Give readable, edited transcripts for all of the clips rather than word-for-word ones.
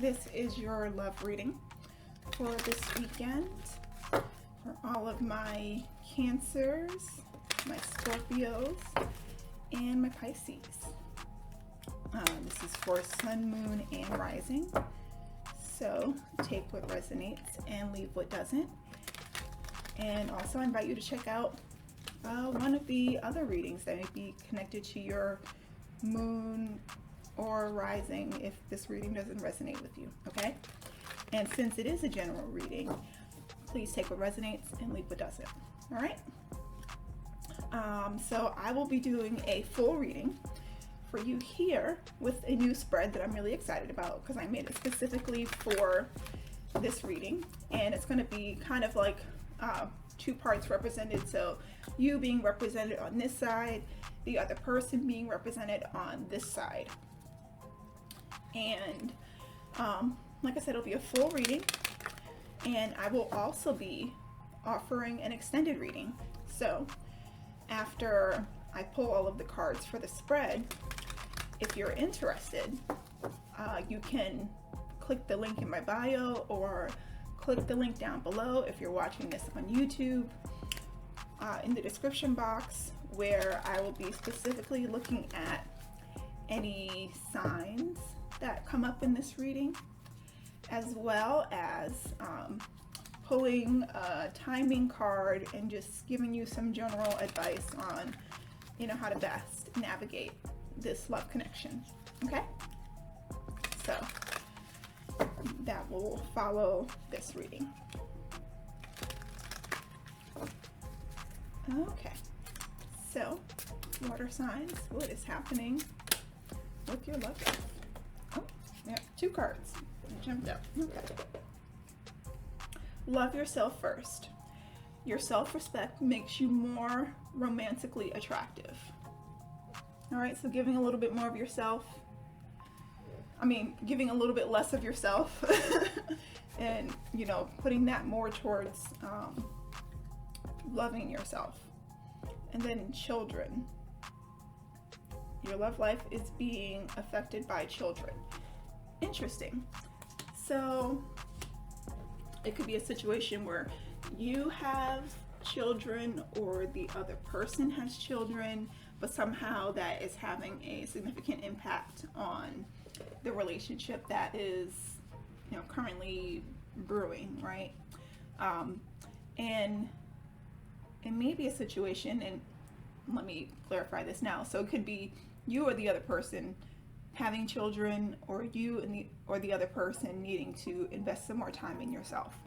This is your love reading for this weekend for all of my Cancers, my Scorpios, and my Pisces. This is for Sun, Moon, and Rising. So take what resonates and leave what doesn't. And also I invite you to check out one of the other readings that may be connected to your Moon or Rising if this reading doesn't resonate with you, okay? And since it is a general reading, please take what resonates and leave what doesn't, all right? So I will be doing a full reading for you here with a new spread that I'm really excited about because I made it specifically for this reading, and it's going to be kind of like two parts represented, so you being represented on this side, the other person being represented on this side. And like I said, it'll be a full reading, and I will also be offering an extended reading. So after I pull all of the cards for the spread, if you're interested, you can click the link in my bio or click the link down below if you're watching this on YouTube, in the description box, where I will be specifically looking at any signs that come up in this reading, as well as pulling a timing card and just giving you some general advice on, how to best navigate this love connection. Okay, so that will follow this reading. Okay, so water signs, what is happening with your love life? Oh, yeah, two cards. I jumped up. Okay. Love yourself first. Your self-respect makes you more romantically attractive. All right, so giving a little bit more of yourself, giving a little bit less of yourself and, putting that more towards loving yourself. And then children. Your love life is being affected by children. Interesting. So it could be a situation where you have children or the other person has children, but somehow that is having a significant impact on the relationship that is, currently brewing, right? And it may be a situation, and let me clarify this now. So it could be you or the other person having children, or you and the other person needing to invest some more time in yourself.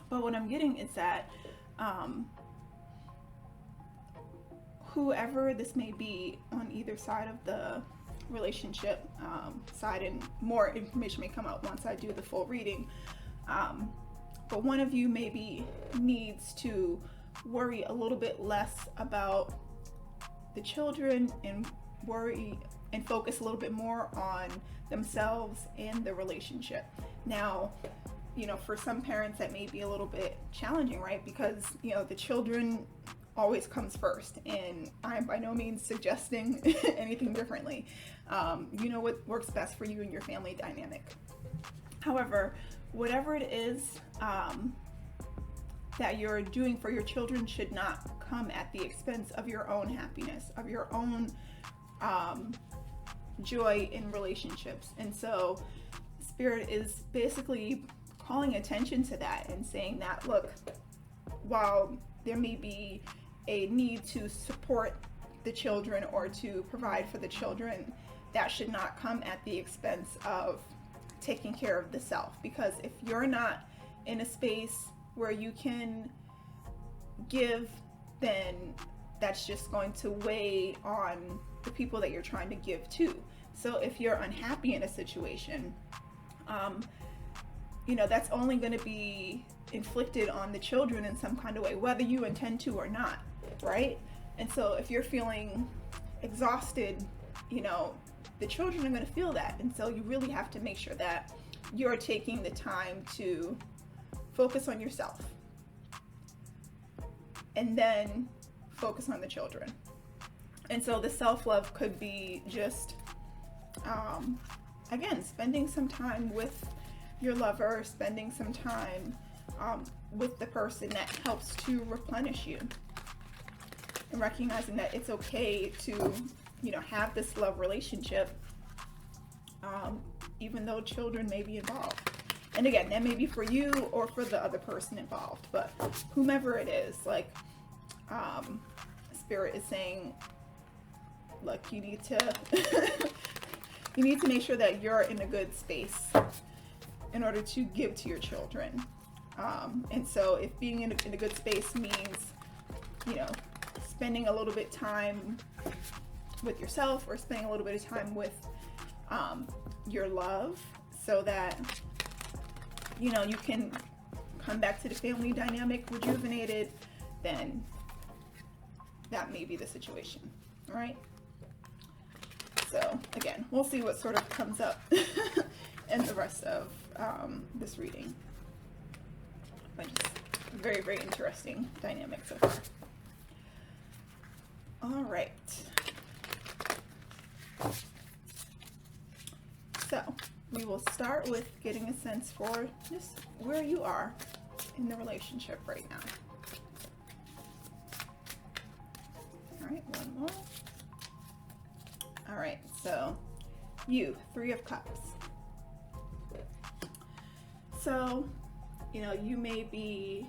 But what I'm getting is that whoever this may be on either side of the relationship side, and more information may come out once I do the full reading, but one of you maybe needs to worry a little bit less about the children and worry and focus a little bit more on themselves and the relationship. Now, for some parents that may be a little bit challenging, right? Because, the children always comes first, and I'm by no means suggesting anything differently. What works best for you and your family dynamic. However, whatever it is that you're doing for your children should not come at the expense of your own happiness, of your own joy in relationships. And so Spirit is basically calling attention to that and saying that, look, while there may be a need to support the children or to provide for the children, that should not come at the expense of taking care of the self. Because if you're not in a space where you can give, then that's just going to weigh on the people that you're trying to give to. So if you're unhappy in a situation, that's only going to be inflicted on the children in some kind of way, whether you intend to or not, right? And so if you're feeling exhausted, the children are going to feel that. And so you really have to make sure that you're taking the time to focus on yourself and then focus on the children. And so the self-love could be just again, spending some time with your lover, spending some time with the person that helps to replenish you, and recognizing that it's okay to, you know, have this love relationship, even though children may be involved. And again, that may be for you or for the other person involved, but whomever it is, like, Spirit is saying, look, you need to you need to make sure that you're in a good space in order to give to your children. And so if being in a good space means, you know, spending a little bit time with yourself, or spending a little bit of time with your love, so that, you know, you can come back to the family dynamic rejuvenated, then that may be the situation. All right. So again, we'll see what sort of comes up in the rest of this reading. But just very, very interesting dynamic so far. All right. So we will start with getting a sense for just where you are in the relationship right now. All right, one more. All right, so you, 3 of Cups. So, you know, you may be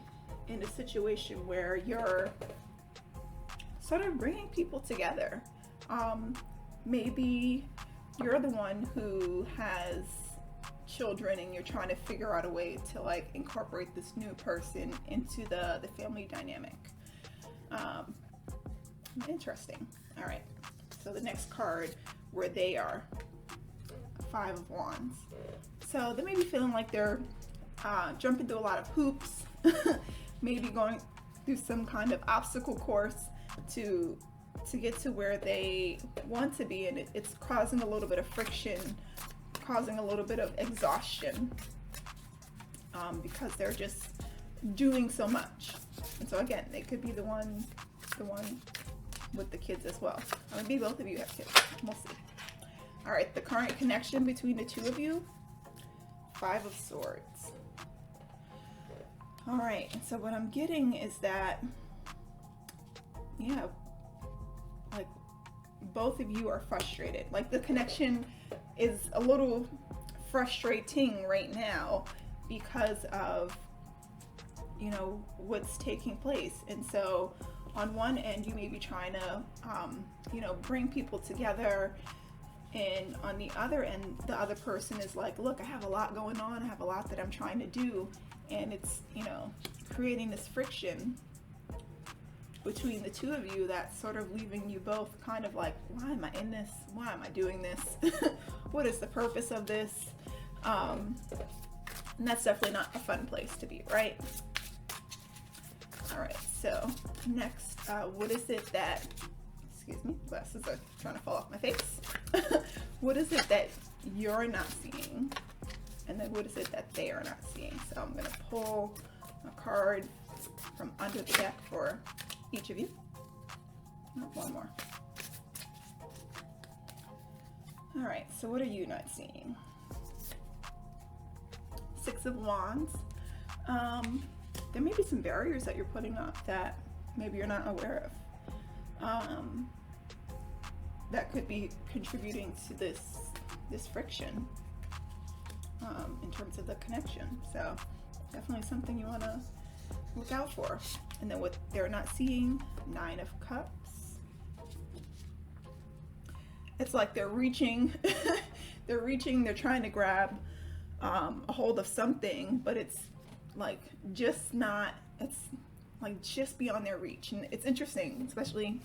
in a situation where you're sort of bringing people together. Maybe you're the one who has children and you're trying to figure out a way to, like, incorporate this new person into the family dynamic. Interesting. All right. So the next card, where they are, 5 of Wands. So they may be feeling like they're jumping through a lot of hoops, maybe going through some kind of obstacle course to get to where they want to be, and it's causing a little bit of friction, causing a little bit of exhaustion, because they're just doing so much. And so again, they could be the one with the kids as well. Or maybe both of you have kids. We'll see. All right, the current connection between the 2 of you, 5 of Swords. All right, and so what I'm getting is that, yeah, like, both of you are frustrated. Like, the connection is a little frustrating right now because of, you know, what's taking place. And so on one end, you may be trying to, you know, bring people together. And on the other end, the other person is like, look, I have a lot going on. I have a lot that I'm trying to do. And it's, you know, creating this friction between the 2 of you that's sort of leaving you both kind of like, why am I in this? Why am I doing this? What is the purpose of this? And that's definitely not a fun place to be, right? All right, so next, what is it that, excuse me, glasses are trying to fall off my face. What is it that you're not seeing? And then what is it that they are not seeing? So I'm going to pull a card from under the deck for each of you. Oh, one more. All right, so what are you not seeing? 6 of Wands. There may be some barriers that you're putting up that maybe you're not aware of. That could be contributing to this friction in terms of the connection. So definitely something you want to look out for. And then what they're not seeing, 9 of Cups. It's like they're reaching, they're trying to grab a hold of something, but it's like just not, it's like just beyond their reach. And it's interesting, especially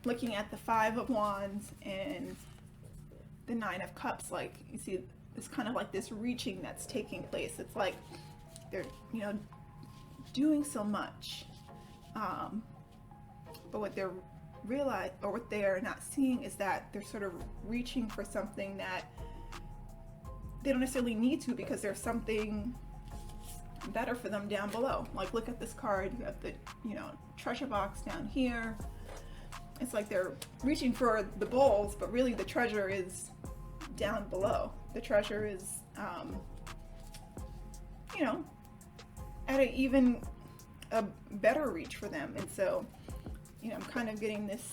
looking at the 5 of Wands and the 9 of Cups. Like, you see, it's kind of like this reaching that's taking place. It's like they're, you know, doing so much, but what they're what they're not seeing is that they're sort of reaching for something that they don't necessarily need to, because there's something better for them down below. Like, look at this card. You have the, you know, treasure box down here. It's like they're reaching for the bowls, but really the treasure is down below. The treasure is, you know, at even a better reach for them. And so, you know, I'm kind of getting this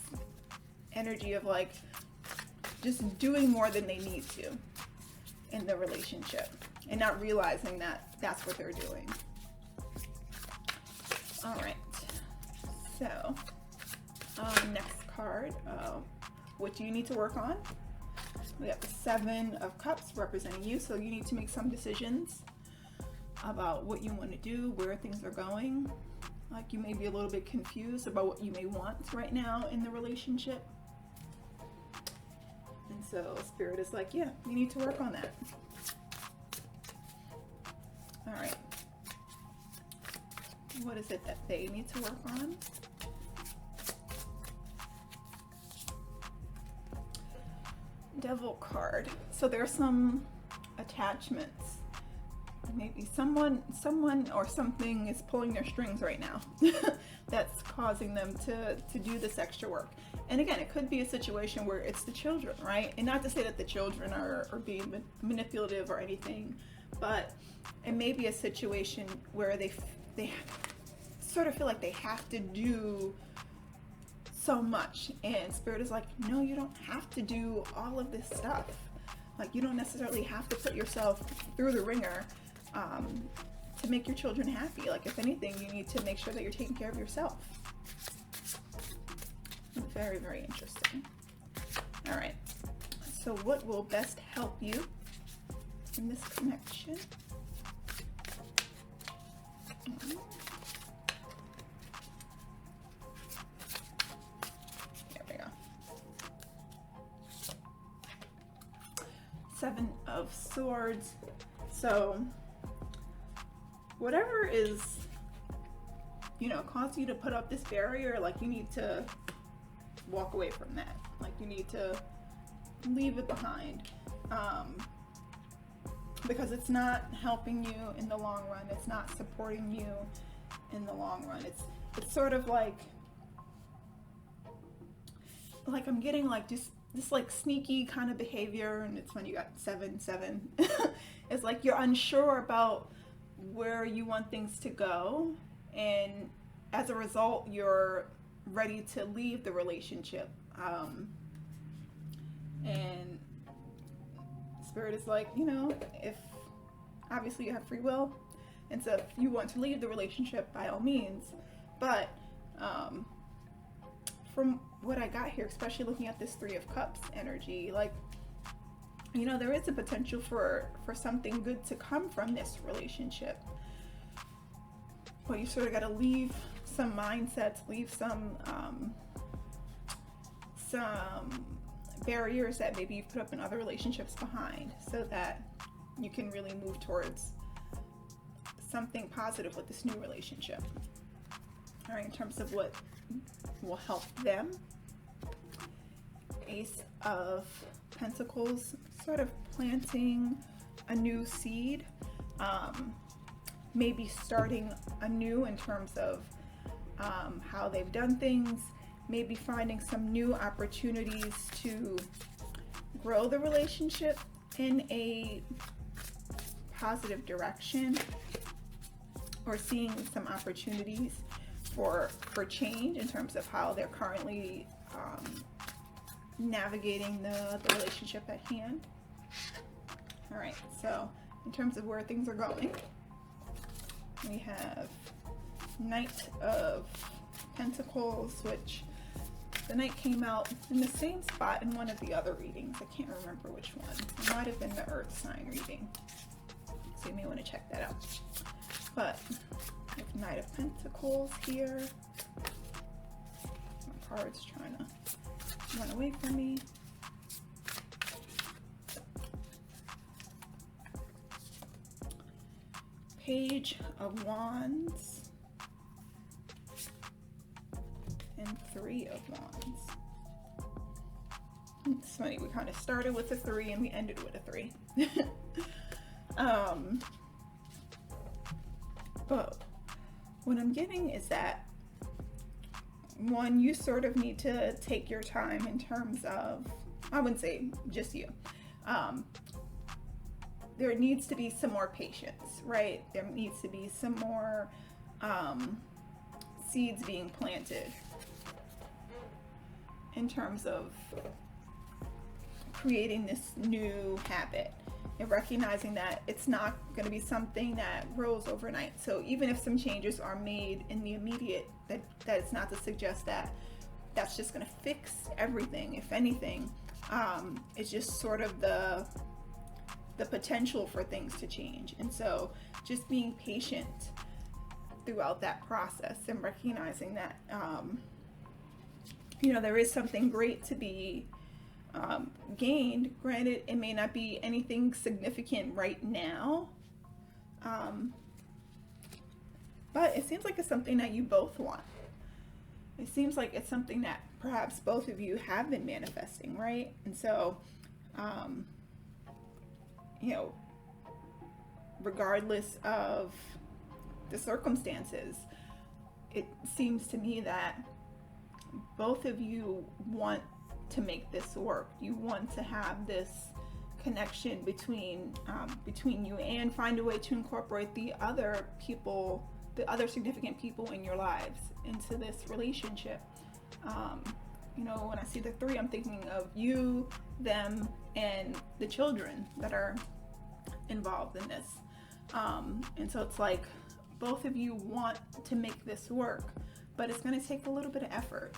energy of like just doing more than they need to in the relationship and not realizing that that's what they're doing. All right, so next card, what do you need to work on? We got the Seven of Cups representing you, so you need to make some decisions about what you want to do, where things are going. Like you may be a little bit confused about what you may want right now in the relationship. And so Spirit is like, yeah, you need to work on that. All right. What is it that they need to work on? Devil card. So there's some attachments. Maybe someone or something is pulling their strings right now that's causing them to do this extra work. And again, it could be a situation where it's the children, right? And not to say that the children are being manipulative or anything, but it may be a situation where they sort of feel like they have to do so much. And Spirit is like, no, you don't have to do all of this stuff. Like you don't necessarily have to put yourself through the ringer to make your children happy. Like if anything, you need to make sure that you're taking care of yourself. Very, very interesting. All right. So what will best help you in this connection? There we go. Seven of Swords. So whatever is, you know, causing you to put up this barrier, like you need to walk away from that. Like you need to leave it behind, because it's not helping you in the long run. It's not supporting you in the long run. It's sort of like I'm getting like just this like sneaky kind of behavior. And it's when you got 7-7. It's like you're unsure about where you want things to go, and as a result you're ready to leave the relationship, and Spirit is like, you know, if obviously you have free will, and so if you want to leave the relationship, by all means, but from what I got here, especially looking at this Three of Cups energy, like, you know, there is a potential for something good to come from this relationship, but you sort of got to leave some mindsets, leave some barriers that maybe you've put up in other relationships behind, so that you can really move towards something positive with this new relationship. All right, in terms of what will help them, Ace of Pentacles, sort of planting a new seed, maybe starting anew in terms of how they've done things, maybe finding some new opportunities to grow the relationship in a positive direction, or seeing some opportunities for change in terms of how they're currently navigating the relationship at hand. All right, so in terms of where things are going, we have Knight of Pentacles, which the Knight came out in the same spot in one of the other readings. I can't remember which one. It might have been the Earth sign reading, so you may want to check that out. But we have Knight of Pentacles here. My card's trying to run away from me. Page of Wands and Three of Wands. It's funny, we kind of started with a 3 and we ended with a 3. But what I'm getting is that, one, you sort of need to take your time in terms of, I wouldn't say just you, there needs to be some more patience, right? There needs to be some more seeds being planted in terms of creating this new habit and recognizing that it's not going to be something that grows overnight. So even if some changes are made in the immediate, that it's not to suggest that that's just going to fix everything. If anything, it's just sort of the potential for things to change. And so just being patient throughout that process and recognizing that there is something great to be gained. Granted, it may not be anything significant right now, but it seems like it's something that you both want. It seems like it's something that perhaps both of you have been manifesting, right? And so regardless of the circumstances, it seems to me that both of you want to make this work. You want to have this connection between you, and find a way to incorporate the other people, the other significant people in your lives into this relationship. When I see the three, I'm thinking of you, them, and the children that are involved in this. And so it's like both of you want to make this work, but it's going to take a little bit of effort.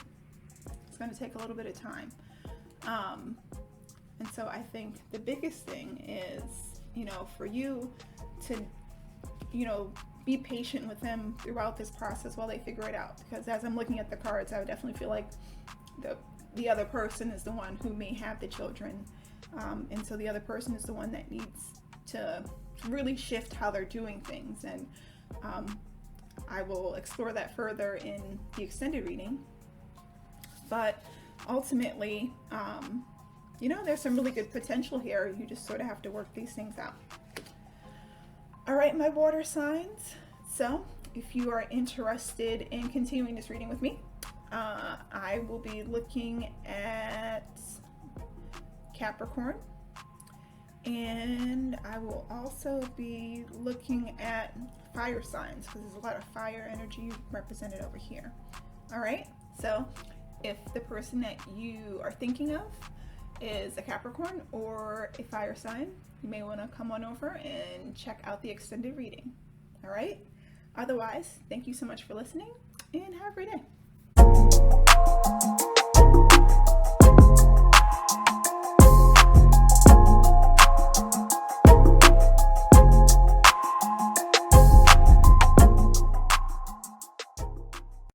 It's going to take a little bit of time. And so I think the biggest thing is, for you to, be patient with them throughout this process while they figure it out. Because as I'm looking at the cards, I would definitely feel like the other person is the one who may have the children. And so the other person is the one that needs to really shift how they're doing things. And I will explore that further in the extended reading. But ultimately, there's some really good potential here. You just sort of have to work these things out. All right, my water signs. So if you are interested in continuing this reading with me, I will be looking at Capricorn, and I will also be looking at fire signs, because there's a lot of fire energy represented over here. All right, so if the person that you are thinking of is a Capricorn or a fire sign, you may want to come on over and check out the extended reading. All right, otherwise, thank you so much for listening, and have a great day.